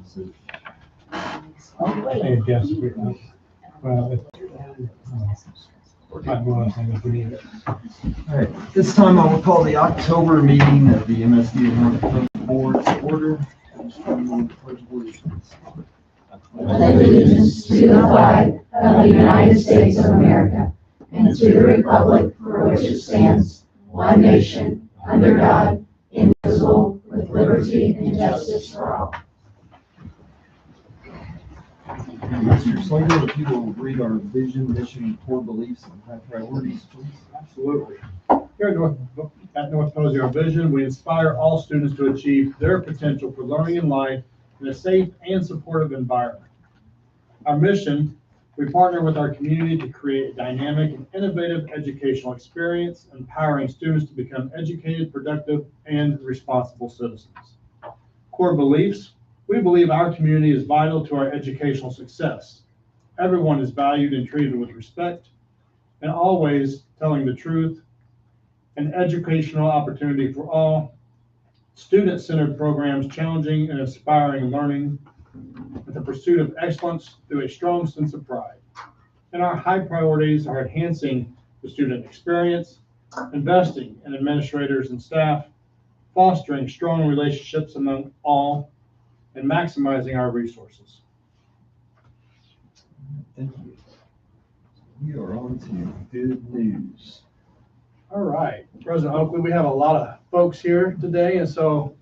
think yes, well, might go on, I think if we need it. All right, this time I will call the October meeting of the MSD of North Dakota Board to order. Allegiance to the flag of the United States of America and to the republic for which it stands, one nation, under God, indivisible, with liberty and justice for all. Mr. Slagle, if you will read our vision, mission, core beliefs, and high priorities, please. Absolutely. Here at North Posey, our vision, we inspire all students to achieve their potential for learning and life in a safe and supportive environment. Our mission, we partner with our community to create a dynamic and innovative educational experience, empowering students to become educated, productive, and responsible citizens. Core beliefs, we believe our community is vital to our educational success. Everyone is valued and treated with respect, and always telling the truth, an educational opportunity for all, student-centered programs challenging and inspiring learning, with the pursuit of excellence through a strong sense of pride. And our high priorities are enhancing the student experience, investing in administrators and staff, fostering strong relationships among all, and maximizing our resources. Thank you. We are on to good news. All right, President Oakley, we have a lot of folks here today, and so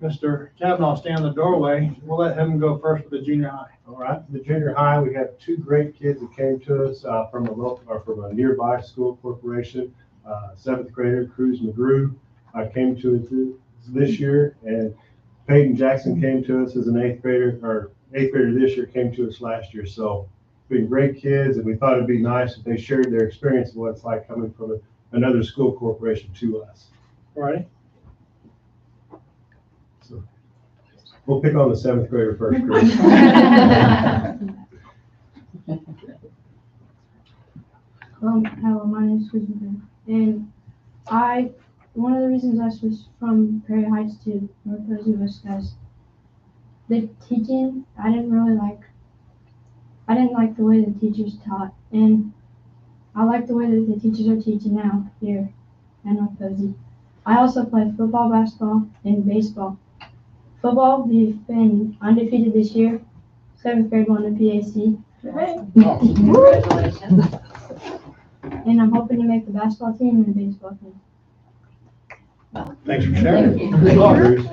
Mr. Kavanaugh stand in the doorway. We'll let him go first with the junior high. All right, the junior high, we have two great kids that came to us from a nearby school corporation. Seventh grader Cruz McGrew came to us this year, and Peyton Jackson came to us as an eighth grader this year, came to us last year. So been great kids, and we thought it'd be nice if they shared their experience of what it's like coming from another school corporation to us. All right. So we'll pick on the seventh grader first, Chris. Hello, my name is Chris McGrew, and one of the reasons I switched from Prairie Heights to North Posey was because the teaching, I didn't like the way the teachers taught, and I like the way that the teachers are teaching now here at North Posey. I also play football, basketball, and baseball. Football, we've been undefeated this year. 7th grade won the PAC. Congratulations. And I'm hoping to make the basketball team and the baseball team. Thanks for sharing. Thank you. Good luck, Bruce.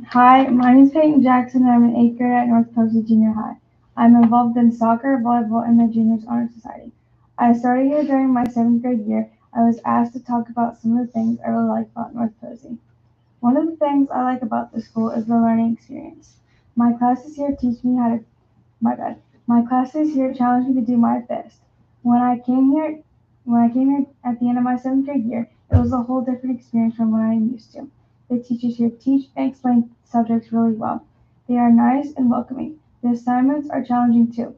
Hi, my name is Peyton Jackson, and I'm an 8th grader at North Posey Junior High. I'm involved in soccer, volleyball, and the Juniors Honor Society. I started here during my 7th grade year. I was asked to talk about some of the things I really like about North Posey. One of the things I like about the school is the learning experience. My classes here teach me My classes here challenge me to do my best. When I came here at the end of my 7th grade year, it was a whole different experience from what I'm used to. The teachers here teach and explain subjects really well. They are nice and welcoming. The assignments are challenging too.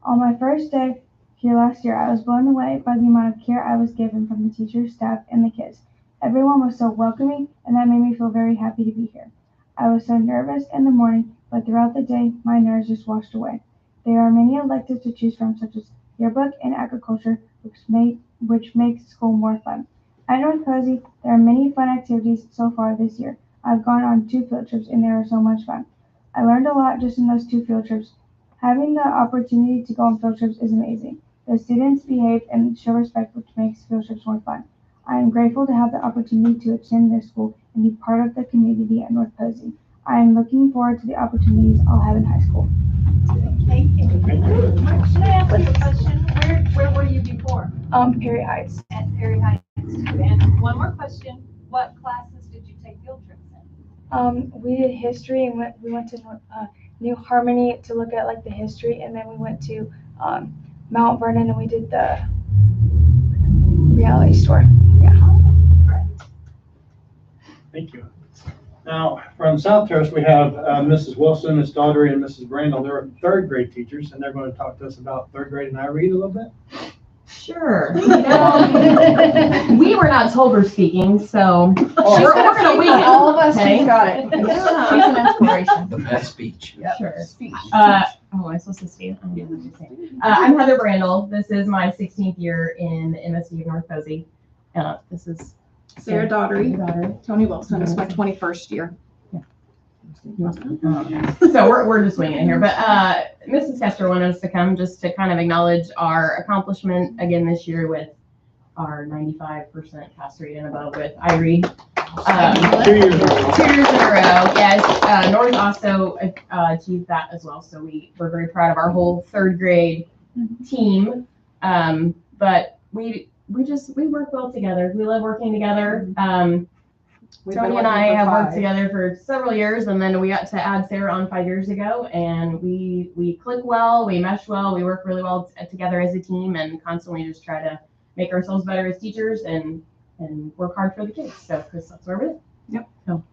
On my first day here last year, I was blown away by the amount of care I was given from the teachers, staff, and the kids. Everyone was so welcoming, and that made me feel very happy to be here. I was so nervous in the morning, but throughout the day, my nerves just washed away. There are many electives to choose from, such as yearbook and agriculture, which makes school more fun. At North Posey, there are many fun activities so far this year. I've gone on 2 field trips, and they were so much fun. I learned a lot just in those 2 field trips. Having the opportunity to go on field trips is amazing. The students behave and show respect, which makes field trips more fun. I am grateful to have the opportunity to attend this school and be part of the community at North Posey. I am looking forward to the opportunities I'll have in high school. Thank you. Can I ask you a question? Where were you before? Perry Heights. At Perry Heights. And one more question. What classes did you take field trips in? We did history, and we went to New Harmony to look at like the history, and then we went to Mount Vernon, and we did the reality store. Yeah. Thank you. Now, from South Terrace, we have Mrs. Wilson, Miss Daughtery, and Mrs. Brandel. They're 3rd grade teachers, and they're going to talk to us about 3rd grade. And I read a little bit. Sure. No, we were not told we're speaking, so we're gonna wing it. All of us, Okay. she's got it. She's an inspiration. The best speech. Sure. Am I supposed to stand? I don't know what to say. I'm Heather Brandel. This is my 16th year in MSU of North Posey. This is Sarah Daughtery. daughter. Tony Wilson. It's my 21st year. So we're just winging it here, but Mrs. Kester wanted us to come just to kind of acknowledge our accomplishment again this year with our 95% pass rate and above with IRE. 2 years ago. 2 years in a row, yes. North also achieved that as well, so we're very proud of our whole third grade team. But we work well together. We love working together. Tony and I have worked together for several years, and then we got to add Sarah on 5 years ago, and we click well, we mesh well, we work really well together as a team, and constantly just try to make ourselves better as teachers and work hard for the kids. So, Chris, that's where we're at. Yep. So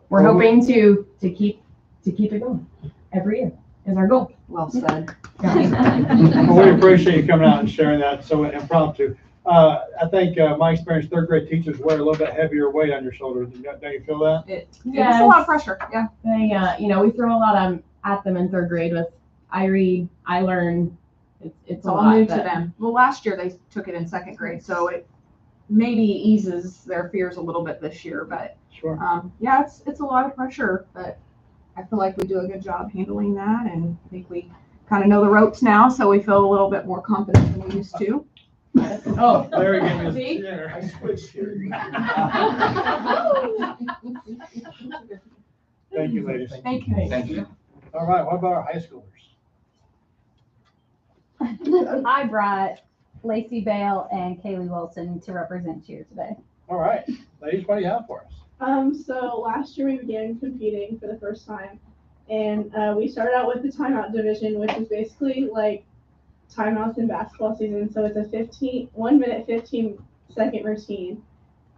we're hoping to keep it going every year is our goal. Well said. Well, we appreciate you coming out and sharing that so impromptu. I think my experience, third grade teachers wear a little bit heavier weight on your shoulders. Don't you feel that? It's a lot of pressure. Yeah. They, we throw a lot at them in third grade with I read, I learn. It's It's a all lot, new to but- them. Well, last year they took it in second grade, so it maybe eases their fears a little bit this year. But Sure. yeah, it's a lot of pressure, but I feel like we do a good job handling that, and I think we kind of know the ropes now, so we feel a little bit more confident than we used to. Oh, Larry gave me his See? chair. I switched here. Thank you, ladies. Thank you. Thank you. All right, what about our high schoolers? I brought Lacey Bale and Kaylee Wilson to represent cheer today. All right, ladies, what do you have for us? So last year we began competing for the first time, and we started out with the timeout division, which is basically like timeouts in basketball season. So it's a 1 minute, 15-second routine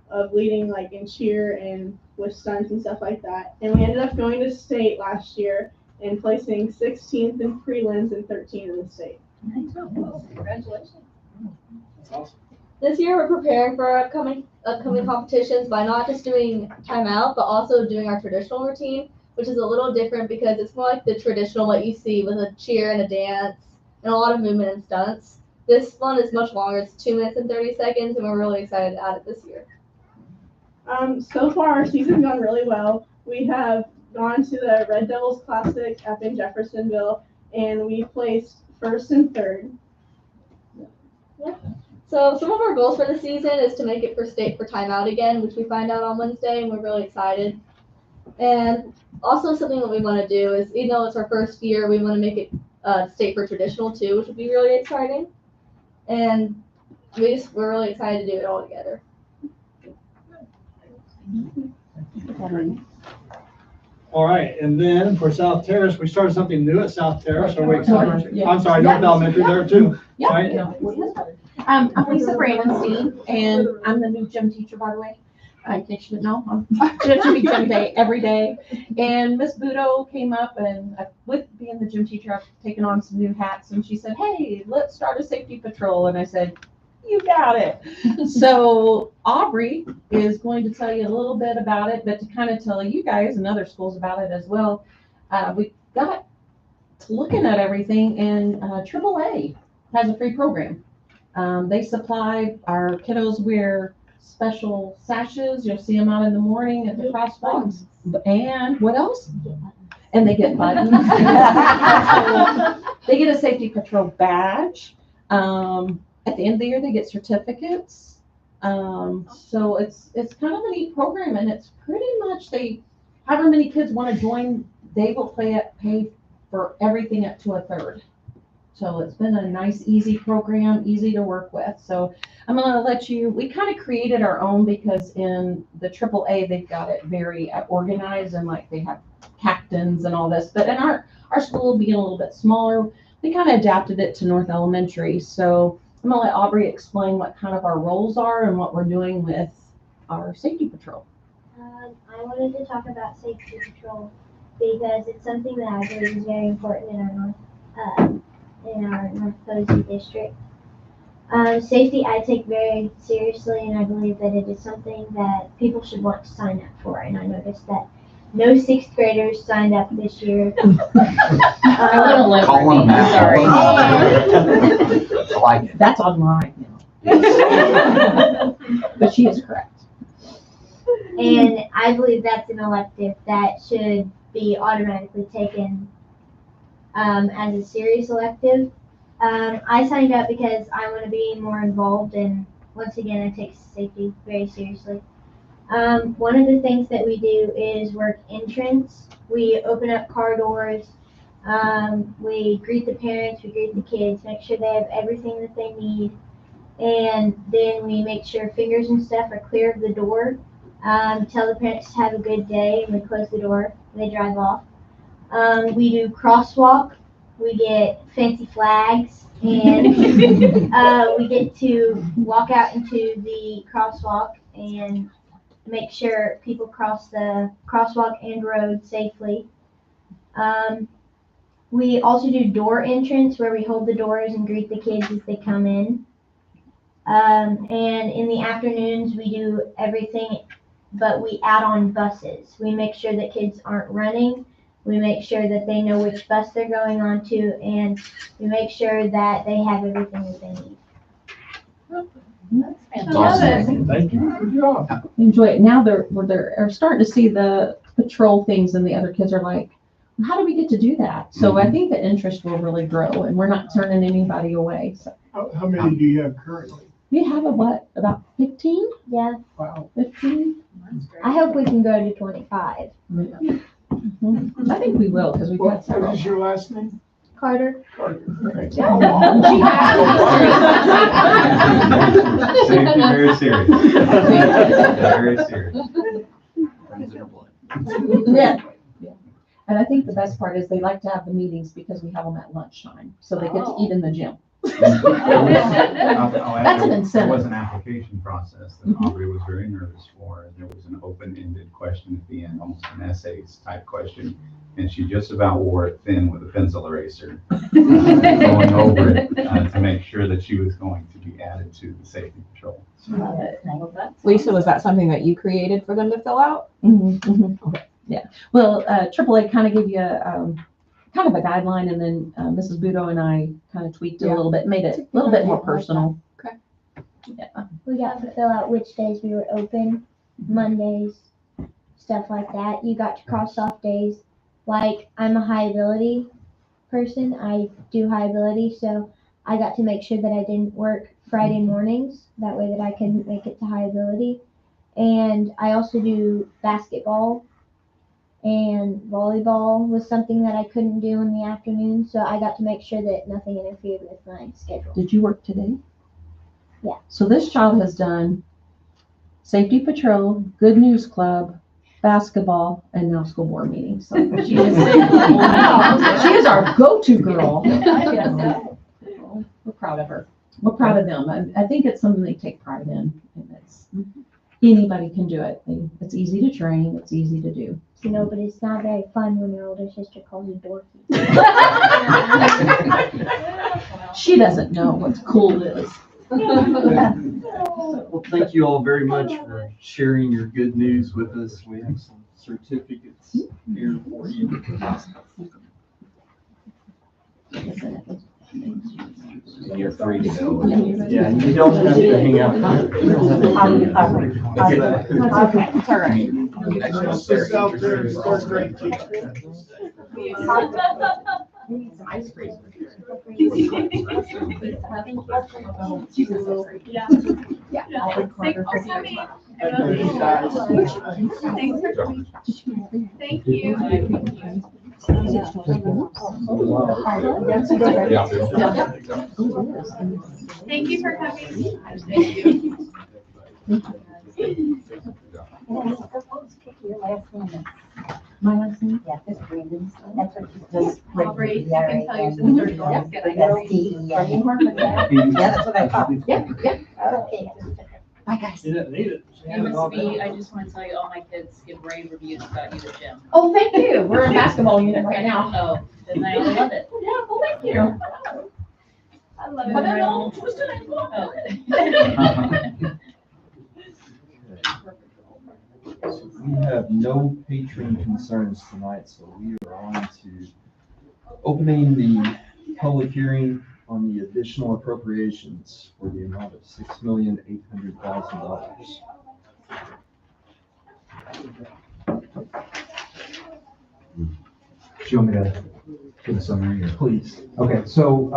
of leading like in cheer and with stunts and stuff like that. And we ended up going to state last year and placing 16th in prelims and 13th in the state. Congratulations. That's awesome. This year, we're preparing for our upcoming competitions by not just doing timeout, but also doing our traditional routine, which is a little different because it's more like the traditional what you see with a cheer and a dance and a lot of movement and stunts. This one is much longer. It's 2 minutes and 30 seconds, and we're really excited to add it this year. So far, our season's gone really well. We have gone to the Red Devils Classic up in Jeffersonville, and we placed first and third. Yeah. So some of our goals for the season is to make it for state for timeout again, which we find out on Wednesday, and we're really excited. And also something that we want to do is, even though it's our first year, we want to make it state for traditional too, which would be really exciting. And we're really excited to do it all together. All right, and then for South Terrace, we started something new at South Terrace. Are we excited? Yeah. I'm sorry, North Elementary there too. Yeah. Right? I'm Lisa Brandenstein, and I'm the new gym teacher, by the way. In case you didn't know, it should be gym day every day. And Miss Budo came up, and with being the gym teacher, I've taken on some new hats, and she said, "Hey, let's start a safety patrol." And I said, "You got it." So Aubrey is going to tell you a little bit about it, but to kind of tell you guys and other schools about it as well. We got to looking at everything, and AAA has a free program. They supply our kiddos wear special sashes. You'll see them out in the morning at the crosswalks. And what else? And they get buttons. They get a safety patrol badge. At the end of the year, they get certificates. So it's kind of a neat program, and it's pretty much however many kids want to join, they will pay for everything up to a third. So it's been a nice, easy program, easy to work with. So I'm going to we kind of created our own because in the AAA, they've got it very organized and like they have captains and all this. But in our school being a little bit smaller, we kind of adapted it to North Elementary. So I'm going to let Aubrey explain what kind of our roles are and what we're doing with our safety patrol. I wanted to talk about safety patrol because it's something that I believe is very important in our North Posey district. Safety I take very seriously, and I believe that it is something that people should want to sign up for. And I noticed that no sixth graders signed up this year. I wouldn't live Calling them out. sorry. I like it. That's online now. But she is correct. And I believe that's an elective that should be automatically taken as a serious elective. I signed up because I want to be more involved, and once again, I take safety very seriously. One of the things that we do is work entrance. We open up car doors. We greet the parents, we greet the kids, make sure they have everything that they need. And then we make sure fingers and stuff are clear of the door. Tell the parents to have a good day, and we close the door, and they drive off. We do crosswalk. We get fancy flags, and we get to walk out into the crosswalk and make sure people cross the crosswalk and road safely. We also do door entrance, where we hold the doors and greet the kids as they come in. And in the afternoons, we do everything, but we add on buses. We make sure that kids aren't running. We make sure that they know which bus they're going on to, and we make sure that they have everything that they need. That's Awesome. Thank you. Good job. Enjoy it. Now they're starting to see the patrol things, and the other kids are like, how do we get to do that? So I think the interest will really grow, and we're not turning anybody away. So How many do you have currently? we have about 15? Yeah, Wow. 15? I hope we can go to 25. I think we will, because we've got What several. is your last name? Carter? Carter. Okay. Safety, very serious. Very serious. Runs in her blood. Yeah. And I think the best part is they like to have the meetings because we have them at lunchtime, so they get to eat in the gym. That's an There incentive. was an application process that Aubrey was very nervous for. There was an open-ended question at the end, almost an essays type question. And she just about wore it thin with a pencil eraser, going over it to make sure that she was going to be added to the safety patrol. Lisa, was that something that you created for them to fill out? Yeah. Well, AAA kind of gave you kind of a guideline, and then Mrs. Budo and I kind of tweaked it a little bit, made it a little bit more personal. Okay. Yeah. We got to fill out which days we were open, Mondays, stuff like that. You got to cross off days. Like, I'm a high ability person. I do high ability, so I got to make sure that I didn't work Friday mornings. That way that I can make it to high ability. And I also do basketball, and volleyball was something that I couldn't do in the afternoon. So I got to make sure that nothing interfered with my schedule. Did you work today? Yeah. So this child has done safety patrol, good news club, basketball, and now school board meetings. So she is, she is our go-to girl. We're proud of her. We're proud of them. I think it's something they take pride in. And it's, anybody can do it. It's easy to train. It's easy to do. You know, but it's not very fun when your older sister calls you dorky. She doesn't know what cool is. Well, thank you all very much for sharing your good news with us. We have some certificates here for you. You're free to go. Yeah, you don't have to hang out. You don't have to hang out. Okay, it's all right. Sit out there and start great teacher. Ice cream. Yeah. I'll record her. Thank you. Thank you for coming. Thank you. My last name? Yeah, that's Brandon's. That's what she does. Aubrey, you can tell your sister to go get it. Yeah, that's what I thought. Yeah. Okay. Bye, guys. You didn't need it. And Miss B, I just want to tell you, all my kids give rave reviews about you at gym. Oh, thank you. We're in basketball unit right now. Oh, then I love it. Yeah, well, thank you. I love it. I don't know, twist it So we have no patron concerns tonight, so we are on to opening the public hearing on the additional appropriations for the amount of $6,800,000. Do you want me to give a summary here? Please. Okay, so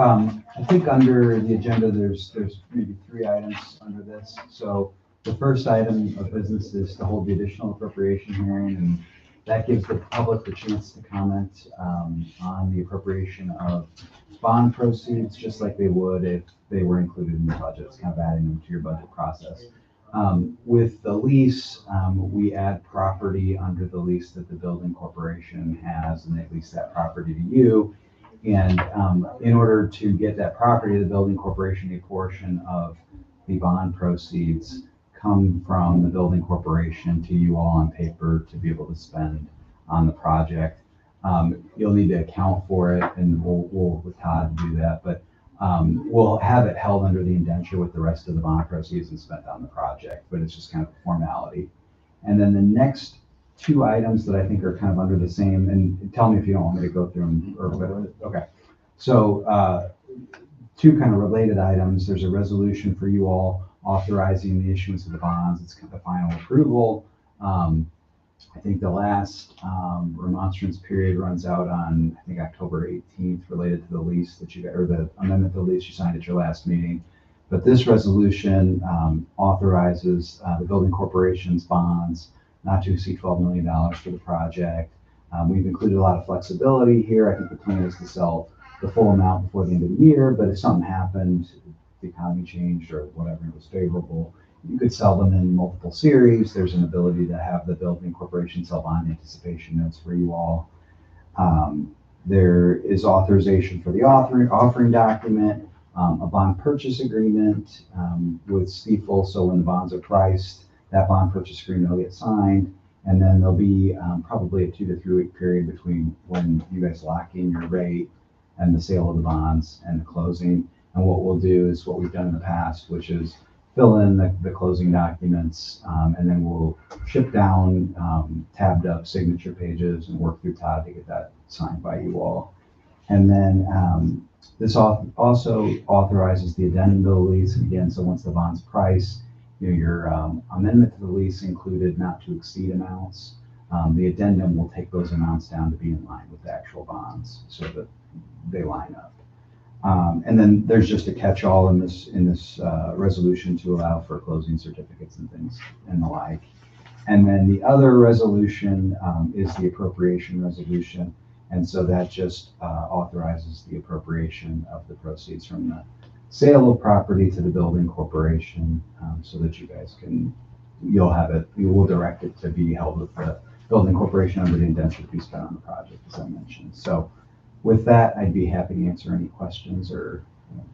I think under the agenda, there's maybe 3 items under this. So the first item of business is to hold the additional appropriation hearing, and that gives the public the chance to comment on the appropriation of bond proceeds, just like they would if they were included in your budget. It's kind of adding them to your budget process. With the lease, we add property under the lease that the building corporation has, and they lease that property to you. And in order to get that property, the building corporation, a portion of the bond proceeds come from the building corporation to you all on paper to be able to spend on the project. You'll need to account for it, and we'll with Todd do that, but we'll have it held under the indenture with the rest of the bond proceeds and spent on the project, but it's just kind of a formality. And then the next 2 items that I think are kind of under the same, and tell me if you don't want me to go through them, or whatever. Okay. So 2 kind of related items. There's a resolution for you all authorizing the issuance of the bonds. It's kind of the final approval. I think the last remonstrance period runs out on, I think, October 18th, related to the lease that you got, or the amendment to the lease you signed at your last meeting. But this resolution authorizes the building corporation's bonds not to exceed $12 million for the project. We've included a lot of flexibility here. I think the plan is to sell the full amount before the end of the year, but if something happened, the economy changed or whatever, it was favorable, you could sell them in multiple series. There's an ability to have the building corporation sell bond anticipation notes for you all. There is authorization for the offering document, a bond purchase agreement with Stifel. So when the bonds are priced, that bond purchase agreement will get signed. And then there'll be probably a 2 to 3 week period between when you guys lock in your rate and the sale of the bonds and the closing. And what we'll do is what we've done in the past, which is fill in the closing documents, and then we'll ship down tabbed up signature pages and work through Todd to get that signed by you all. And then this also authorizes the addendum to the lease. And again, so once the bond's priced, your amendment to the lease included not to exceed amounts. The addendum will take those amounts down to be in line with the actual bonds so that they line up. And then there's just a catch-all in this resolution to allow for closing certificates and things and the like. And then the other resolution is the appropriation resolution. And so that just authorizes the appropriation of the proceeds from the sale of property to the building corporation, so that you guys you will direct it to be held with the building corporation under the indenture to be spent on the project, as I mentioned. So with that, I'd be happy to answer any questions, or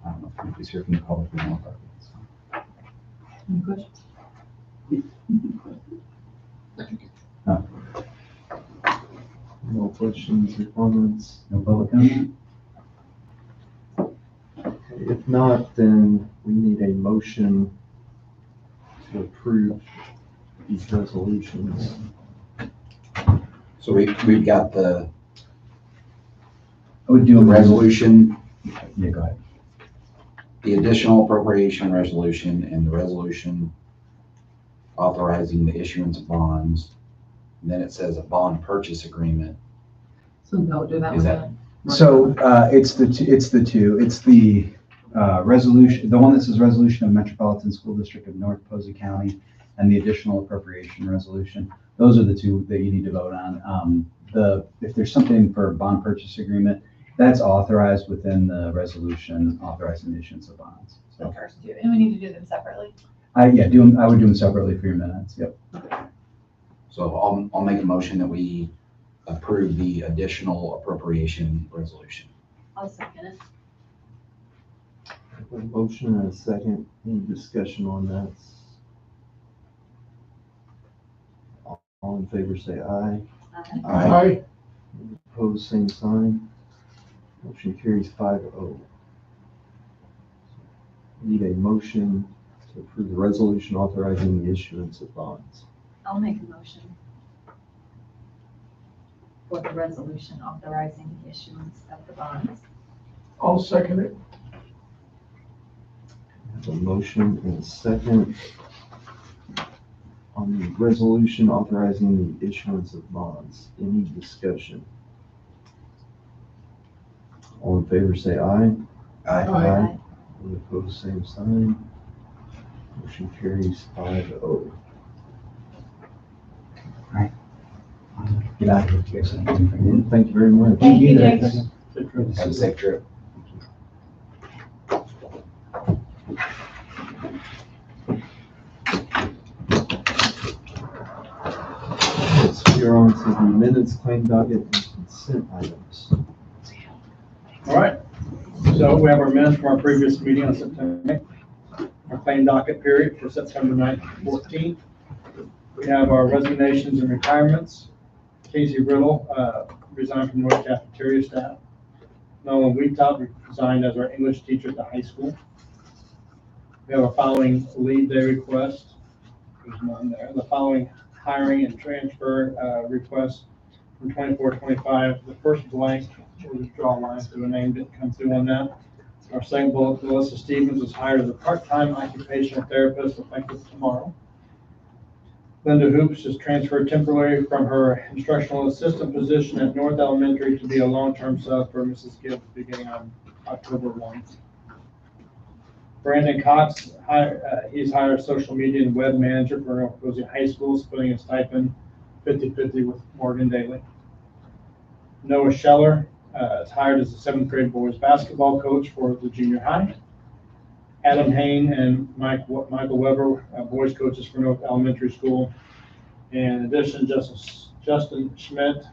I don't know if anybody's here from the public. Any questions? No questions or comments? No public comment? If not, then we need a motion to approve these resolutions. So we've got the I would do a resolution. Yeah, go ahead. The additional appropriation resolution and the resolution authorizing the issuance of bonds. And then it says a bond purchase agreement. So no, do that Is one. that- So it's the two. It's the resolution, the one that says resolution of Metropolitan School District of North Posey County, and the additional appropriation resolution. Those are the 2 that you need to vote on. If there's something for a bond purchase agreement, that's authorized within the resolution authorizing the issuance of bonds. The So first 2, and we need to do them separately. I would do them separately for your minutes. Yep. So I'll make a motion that we approve the additional appropriation resolution. I'll second it. A motion and a second. Any discussion on that? All in favor say aye. Aye. Opposed, same sign. Motion carries 5-0. Need a motion to approve the resolution authorizing the issuance of bonds. I'll make a motion for the resolution authorizing the issuance of the bonds. I'll second it. I have a motion and a second on the resolution authorizing the issuance of bonds. Any discussion? All in favor, say aye. Aye. Any opposed, same sign. Motion carries 5-0. Get out of here. Thank you very much. Thank you, Jake. Have a safe trip. So we are on to the minutes, claim docket, and consent items. All right, so we have our minutes from our previous meeting on September 8th, our claim docket period for September 9th, 14th. We have our resignations and retirements. Casey Riddle resigned from North Cafeteria staff. Nolan Wheatop resigned as our English teacher at the high school. We have our following leave day request. There's none there. The following hiring and transfer requests from 24-25. The first blank, we'll just draw lines to a name, didn't come through on that. Our second bullet, Melissa Stevens was hired as a part-time occupational therapist effective tomorrow. Linda Hoops is transferred temporarily from her instructional assistant position at North Elementary to be a long-term sub for Mrs. Gibbs beginning on October 1. Brandon Cox, he's hired social media and web manager for North Posey High School, splitting a stipend 50-50 with Morgan Daly. Noah Scheller is hired as a 7th grade boys basketball coach for the junior high. Adam Hain and Michael Weber, boys coaches for North Elementary School. In addition, Justin Schmidt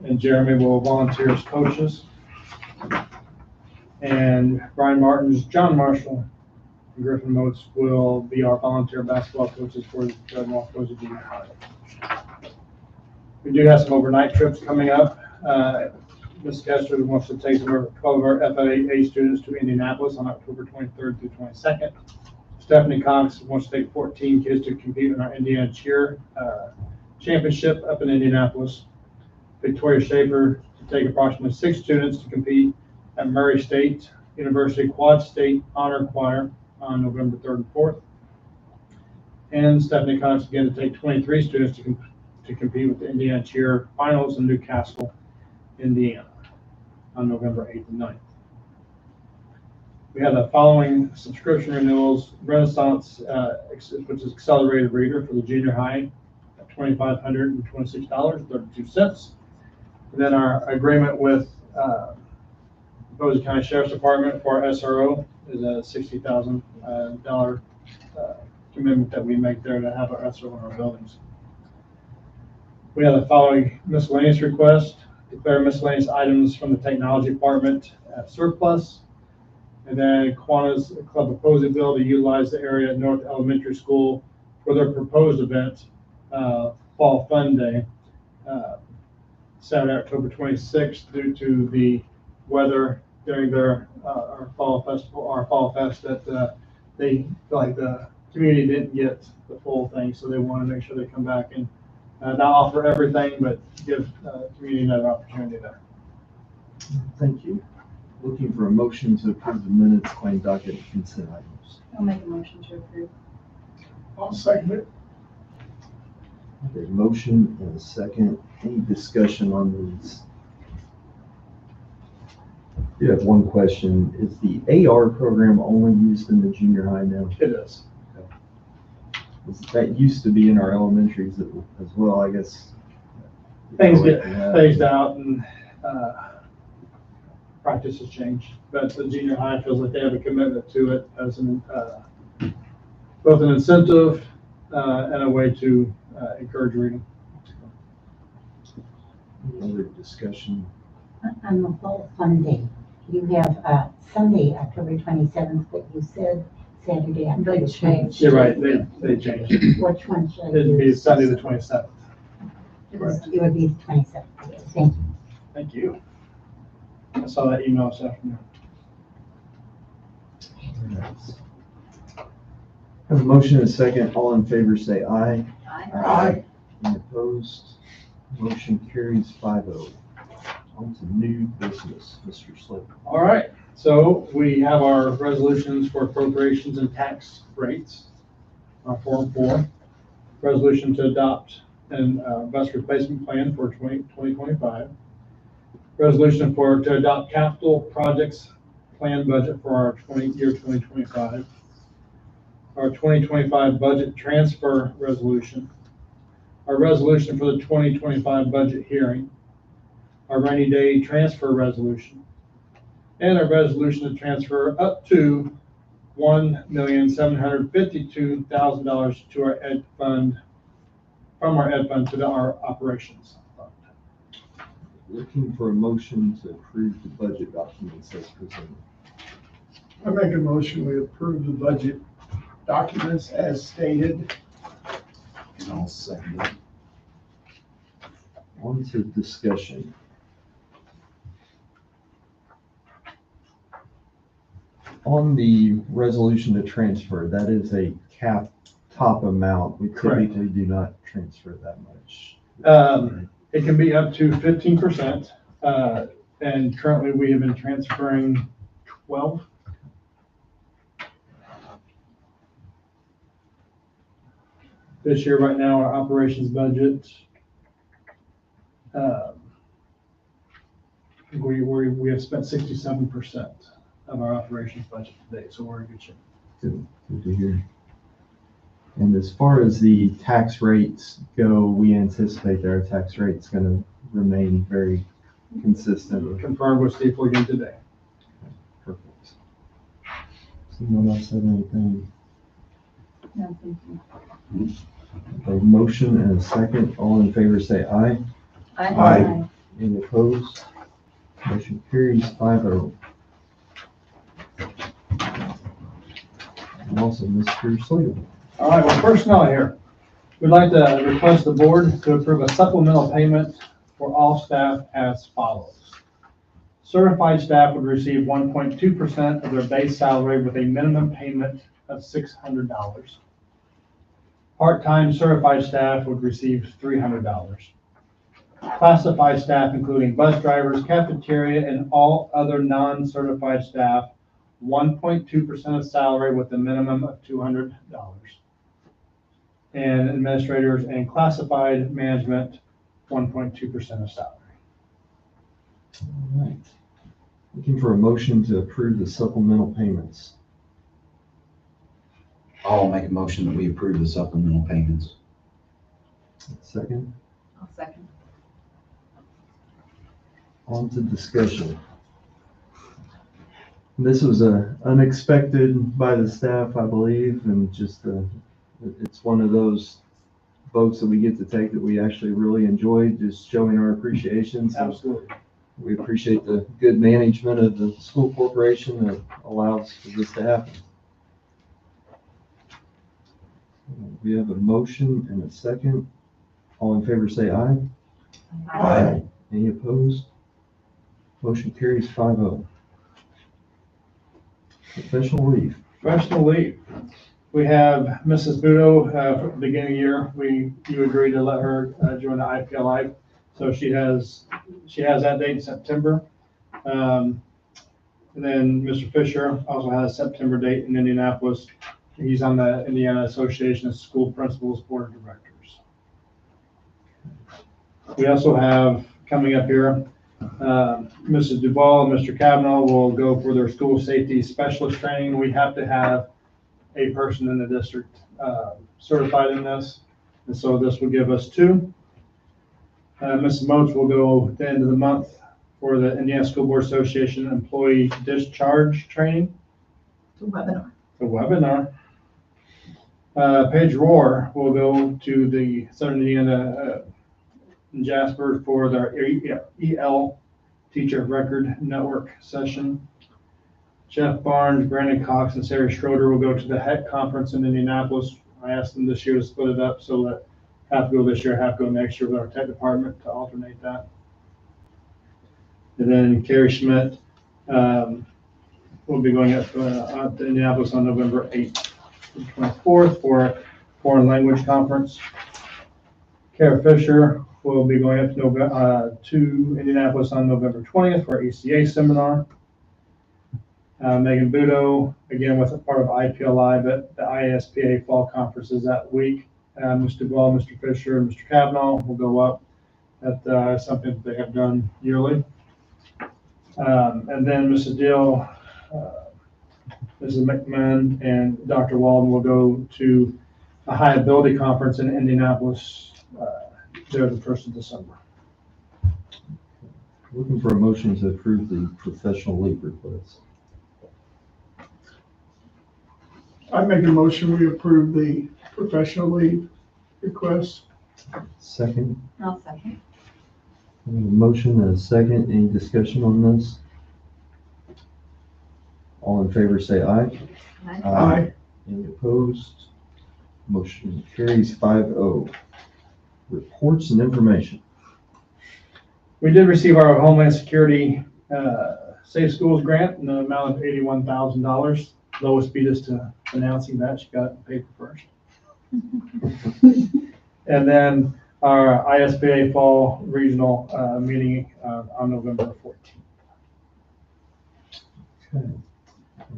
and Jeremy will volunteer as coaches. And Brian Martins, John Marshall, and Griffin Moats will be our volunteer basketball coaches for the North Posey Junior High. We do have some overnight trips coming up. Ms. Kester wants to take 12 of our FAA students to Indianapolis on October 23rd through 22nd. Stephanie Cox wants to take 14 kids to compete in our Indiana Cheer Championship up in Indianapolis. Victoria Schaefer to take approximately 6 students to compete at Murray State University Quad State Honor Choir on November 3rd and 4th. And Stephanie Cox again to take 23 students to compete with the Indiana Cheer Finals in Newcastle, Indiana on November 8th and 9th. We have the following subscription renewals: Renaissance, which is accelerated reader for the junior high at $2,526.32. And then our agreement with Posey County Sheriff's Department for our SRO is a $60,000 commitment that we make there to have our SRO in our buildings. We have the following miscellaneous request: declare miscellaneous items from the technology department at surplus. And then Kiwanis Club of Poseyville to utilize the area at North Elementary School for their proposed event, Fall Fun Day, Saturday, October 26th, due to the weather during their our fall festival, our fall fest, that they feel like the community didn't get the full thing, so they want to make sure they come back and not offer everything, but give the community another opportunity there. Thank you. Looking for a motion to approve the minutes, claim docket, and consent items. I'll make a motion to approve. I'll second it. There's a motion and a second. Any discussion on these? I do have one question. Is the AR program only used in the junior high now? It is. That used to be in our elementaries as well, I guess. Things get phased out and practices change, but the junior high feels like they have a commitment to it as an both an incentive and a way to encourage reading. Any other discussion? On the Fall Fun Day, you have Sunday, October 27th, but you said Saturday, October 27th. You're right, they changed. Which one should I use? It'd be Sunday the 27th. It would be the 27th. Thank you. Thank you. I saw that email this afternoon. Have a motion and a second. All in favor, say aye. Aye. Any opposed? Motion carries 5-0. On to new business, Mr. Slick. All right, so we have our resolutions for appropriations and tax rates. Our Form 4, resolution to adopt an bus replacement plan for 2025. Resolution to adopt capital projects plan budget for our year 2025. Our 2025 budget transfer resolution. Our resolution for the 2025 budget hearing. Our rainy day transfer resolution. And a resolution to transfer up to $1,752,000 to our ed fund, from our ed fund to our operations fund. Looking for a motion to approve the budget documents as presented. I make a motion, we approve the budget documents as stated. And I'll second it. On to discussion. On the resolution to transfer, that is a top amount. We Correct. typically do not transfer that much. It can be up to 15%, and currently we have been transferring 12. This year, right now, our operations budget, we have spent 67% of our operations budget today, so we're in good shape. Good to hear. And as far as the tax rates go, we anticipate that our tax rate's going to remain very consistent. Confirmed with Steve again today. Perfect. Someone else have anything? No, thank you. A motion and a second. All in favor say aye. Aye. Any opposed? Motion carries 5-0. And also Mr. Slagle. All right, well, personnel here. We'd like to request the board to approve a supplemental payment for all staff as follows. Certified staff would receive 1.2% of their base salary with a minimum payment of $600. Part-time certified staff would receive $300. Classified staff, including bus drivers, cafeteria, and all other non-certified staff, 1.2% of salary with a minimum of $200. And administrators and classified management, 1.2% of salary. All right. Looking for a motion to approve the supplemental payments. I'll make a motion that we approve the supplemental payments. Second. I'll second. On to discussion. This was unexpected by the staff, I believe, and just it's one of those votes that we get to take that we actually really enjoyed, just showing our appreciation. So Absolutely. we appreciate the good management of the school corporation that allows for this to happen. We have a motion and a second. All in favor say aye. Aye. Any opposed? Motion carries 5-0. Professional leave. Professional leave. We have Mrs. Budo, from the beginning of the year, you agreed to let her join the IPLI. So she has that date in September. And then Mr. Fisher also has a September date in Indianapolis. He's on the Indiana Association of School Principals Board of Directors. We also have coming up here, Mrs. Duval and Mr. Kavanaugh will go for their school safety specialist training. We have to have a person in the district certified in this. And so this will give us 2. Mrs. Moats will go at the end of the month for the Indiana School Board Association Employee Discharge Training. It's a webinar. A webinar. Paige Rohr will go to the Southern Indiana in Jasper for their EL Teacher of Record Network session. Jeff Barnes, Brandon Cox, and Sarah Schroeder will go to the HEC conference in Indianapolis. I asked them this year to split it up so that half go this year, half go next year with our tech department to alternate that. And then Carrie Schmidt will be going up to Indianapolis on November 8th and 24th for a foreign language conference. Kara Fisher will be going up to Indianapolis on November 20th for ACA seminar. Megan Budo, again with a part of IPLI, but the ISPA fall conference is that week. Mr. Ball, Mr. Fisher, and Mr. Kavanaugh will go up at something that they have done yearly. And then Mrs. Deal, Mrs. McMahon, and Dr. Walden will go to a high ability conference in Indianapolis there the 1st of December. Looking for a motion to approve the professional leave request. I make a motion, we approve the professional leave request. Second. I'll second. We have a motion and a second. Any discussion on this? All in favor say aye. Aye. Any opposed? Motion carries 5-0. Reports and information. We did receive our Homeland Security Safe Schools grant in the amount of $81,000. Lois beat us to announcing that. She got it in the paper first. And then our ISBA Fall Regional meeting on November 14th. Okay.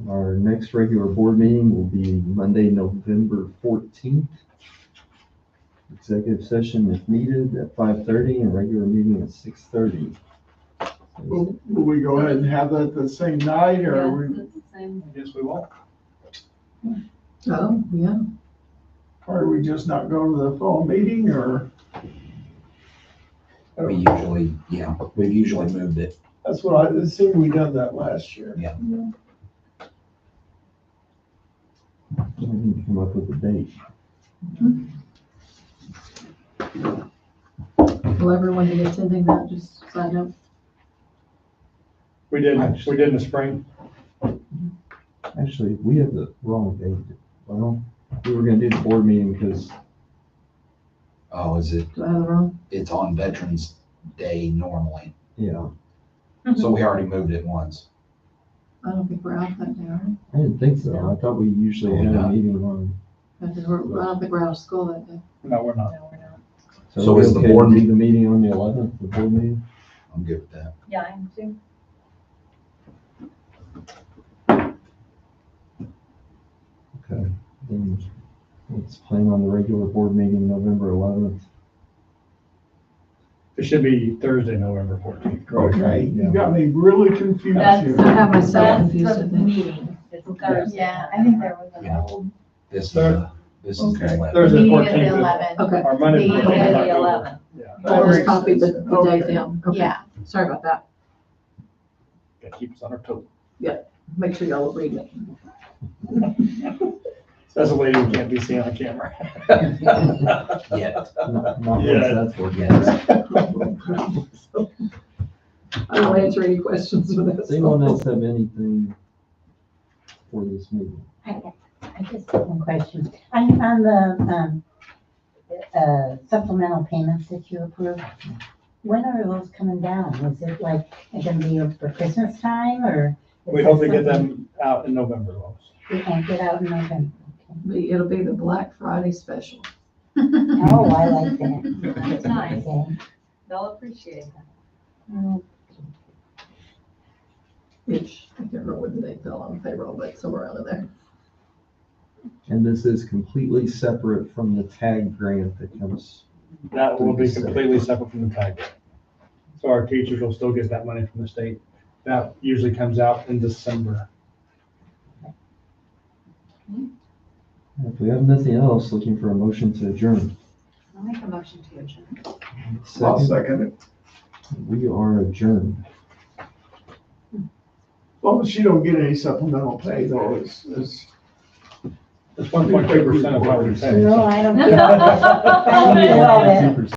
Our next regular board meeting will be Monday, November 14th. Executive session if needed at 5:30 and regular meeting at 6:30. Will we go ahead and have that the same night, or are we? I guess we will. Oh, yeah. Or are we just not going to the fall meeting, or? We've usually moved it. That's what it seemed we done that last year. Yeah. I need to come up with a date. Will everyone be attending that, just side note? We did in the spring. Actually, we have the wrong date. Well, we were gonna do the board meeting because, Oh, is it? Do I have it wrong? It's on Veterans Day normally. yeah, So we already moved it once. I don't think we're out that day, are we? I didn't think so. I thought we usually Oh, had a no. meeting on. I don't think we're out of school that day. No, we're not. So we're is the okay to board do the meeting on the 11th, the board meeting? I'm good with that. Yeah, I am too. Okay, then let's plan on the regular board meeting November 11th. It should be Thursday, November 14th. Correct. Okay, you got me really confused That's, here. I have myself that's confused, I the think. meeting. It's Thursday. Yeah, I think there was an Yeah. old This is, Third- this is the 11th. Thursday, meeting of 14th. the is- 11th. Okay. Our Monday. Meeting of 14th, the October. 11th. Yeah. I just copied the date down. Okay. Yeah. Sorry about that. Gotta keep us on our toes. Make sure y'all read it. That's a lady who can't be seen on camera. Yet. Not once Yeah. that's working. I don't answer any questions with that. Does anyone else have anything for this meeting? I just have one question. On the supplemental payments that you approved, when are those coming down? Is it like, gonna be for Christmas time, or? is We that hope to get something them out in November, Lois. You can't get out in November. It'll be the Black Friday special. Oh, I like that. That's nice. Okay. They'll appreciate that. Oh, Which, I can't remember what the date fell on payroll, but somewhere around in there. And this is completely separate from the tag grant that comes. That will be completely separate from the tag grant. So our teachers will still get that money from the state. That usually comes out in December. If we have nothing else, looking for a motion to adjourn. I'll make a motion to adjourn. I'll Second, second it. we are adjourned. As long as you don't get any supplemental pay though, it's. It's 1.2% of what we pay. No, I don't get all that. I don't get all that. 2%.